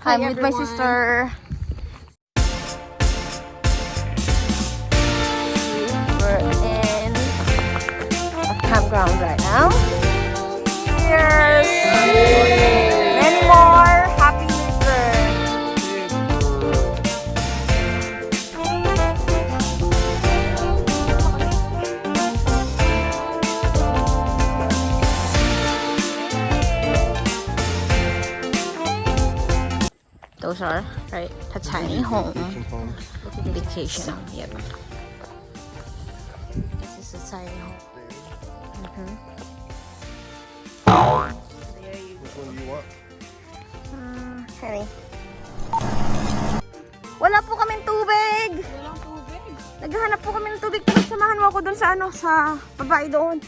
I'm with my sister. We're in a campground right now. Cheers! Many more happy returns. Those are right. A tiny home. Vacation home. Yep. This is a tiny home. There you go. Which one do you want? Honey. Wala po kaming tubig. Walang tubig. Naghahanap po kami ng tubig. Pero samahan mo ako dun sa ano, sa babae doon.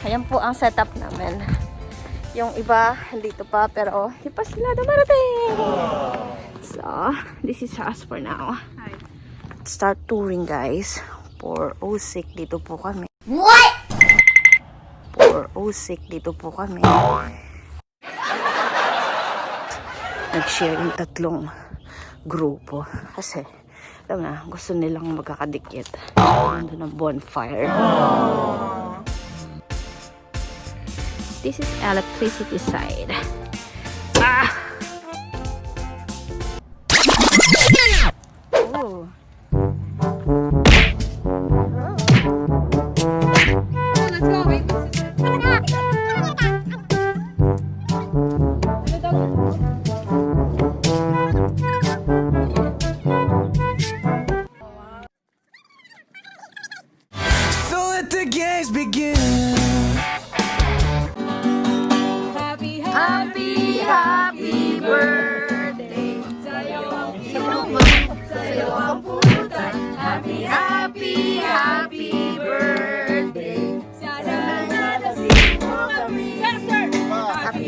Ayan po ang setup namin. Yung iba, dito pa, pero di pa sila dumarating. So, this is us for now. Hi. Start touring, guys. 4:06 dito po kami. What? 4:06 dito po kami. Nag-share yung tatlong grupo. Kasi, alam na, gusto nilang magkakadikit. Nandun ang bonfire. This is electricity side. Ah! Oh. Let's go. Wait. So let the games begin. Happy birthday sa'yo ang inuman, sa'yo ang pulutan. Happy birthday. Sana'y malasing mo kami.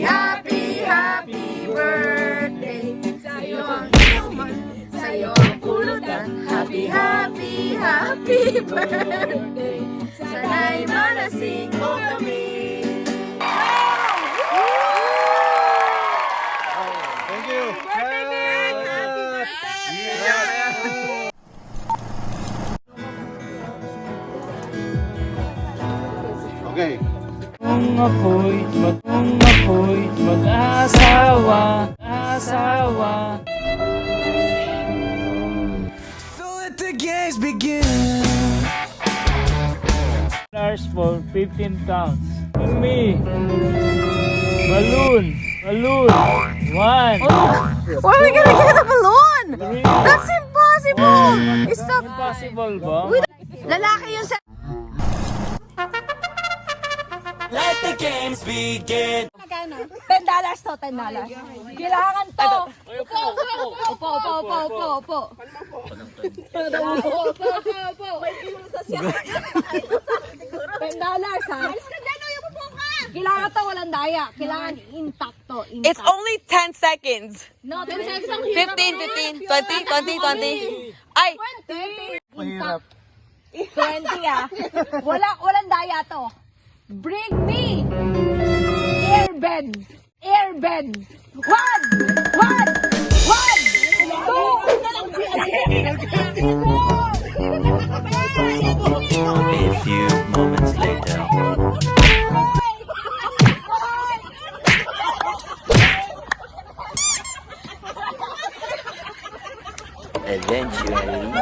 Happy birthday sa'yo ang inuman, sa'yo ang pulutan. Happy birthday. Sana'y malasing mo kami. Thank you. Okay. Kung ako'y mag-asawa. So let the games begin. Stars for 15 counts. And me. Balloon. One. Where are we gonna get a balloon? That's impossible! Stop! Impossible ba? Lalaki yun sa... Let the games begin. Magkano? $10 to, $10. Kailangan to. Upo. $10 ha? Kailangan to, walang daya. Kailangan intact to. It's only 10 seconds. No, 10 seconds ang 15, 20. Ay! 20. Intact. 20 ah. Walang daya to. Bring me airbed. One, two. A few moments later. Eventually.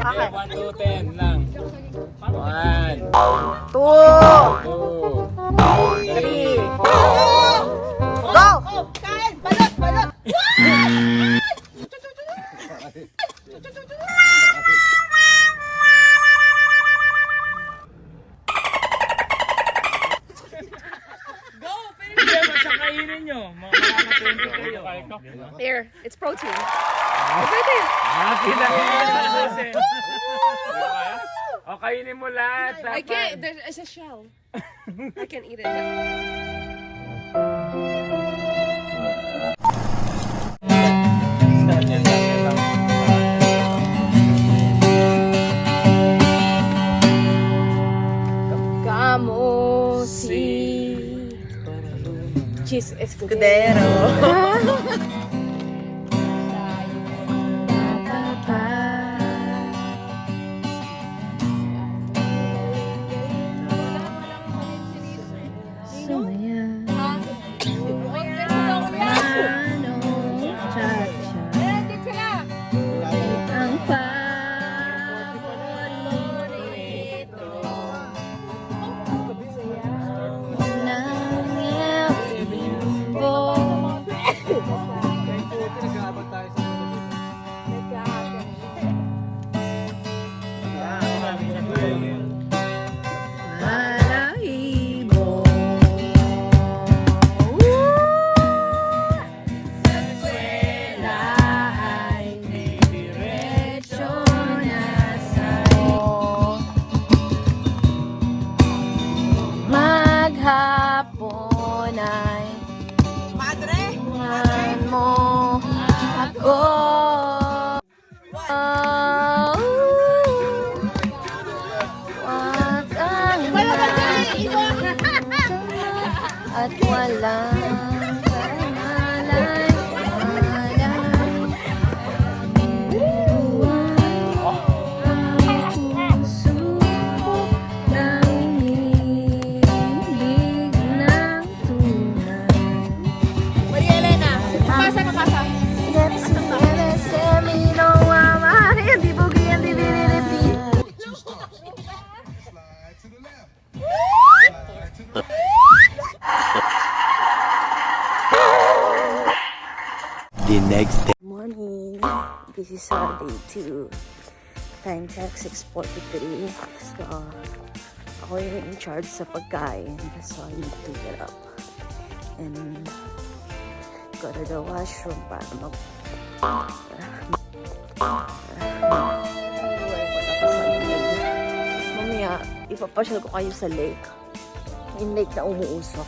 Okay. 1 to 10 lang. 1, 2, 3. 2, 3. Go! Kain! Balot! Balot! Hindi, basta kainin nyo. Makaka-20 kayo. Here, it's protein. Happy na kayo. O, kainin mo lahat. I can't. There's a shell. I can't eat it. Kamo si Cheese Escudero. Maghapon ay madrehan mo ako. Wag ang at walang karangalan. The next day. Morning. This is day 2. Time check 6:43. So, ako yung in charge sa pagkain. So, I need to get up and go to the washroom para mamaya, ipapasyal ko kayo sa lake. Yung lake na umuusok.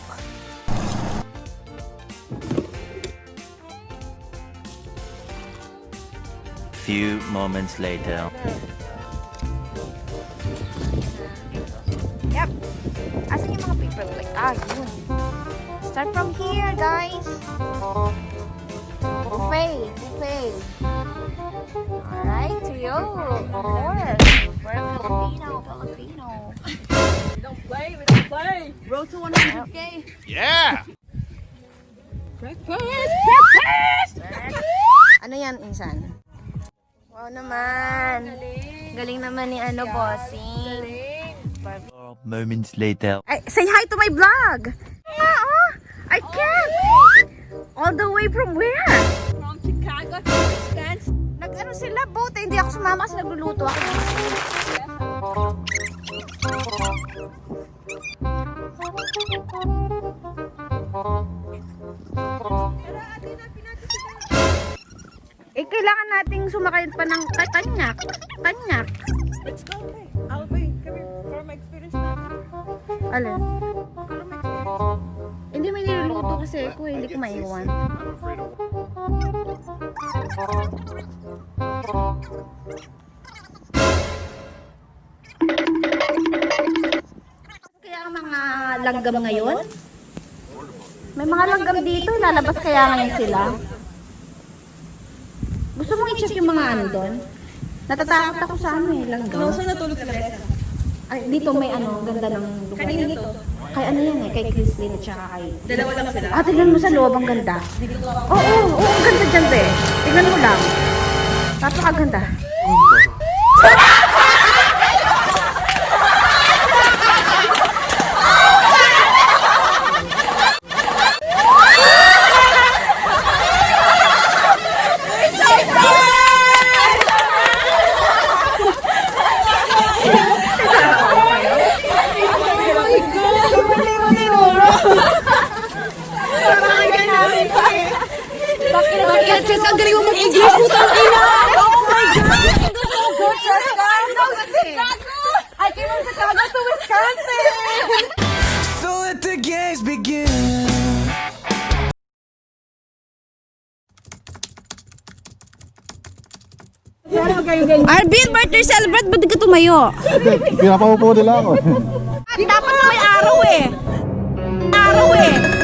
Few moments later. Yep. Asan yung mga paper plate? Yun. Start from here, guys. Buffet. Buffet. Alright, to you. Of course. We're Filipino. We don't play. Road to 100K. Yeah! Breakfast! Ano yan, Insan? Wow naman. Galing naman ni bossing. Moments later. Ay, say hi to my vlog. I can't. All the way from where? From Chicago to Wisconsin. Nag-ano sila, boat. Hindi ako sumama kasi nagluluto ako. Kailangan nating sumakay pa ng kanyak. Kanyak. Let's go. I'll pay. Come here. For my experience natin. Alin? For my experience. Hindi may niluluto kasi ako, hindi ko maiwan. Kaya ang mga langgam ngayon? May mga langgam dito, lalabas kaya ngayon sila. Gusto mong i-check yung mga ano doon? Natatakot ako sa langgam. Saan natulog ka na? Ay, dito may ganda ng lugar. Kanina to. Kay ano yan kay Christine at saka kay... Dalawa lang sila. Tignan mo sa loob, ang ganda. Oo, ang ganda dyan, be. Tignan mo lang. Napakaganda. Sis, ang galing mo mag-English. Putang ina! Oh my God! Good, Jessica! I came from Chicago to Wisconsin! So let the games begin. Arvin, birthday celebrate, ba't di ka tumayo? Pinapaupo nila ako. Dapat sa may araw eh. Araw eh.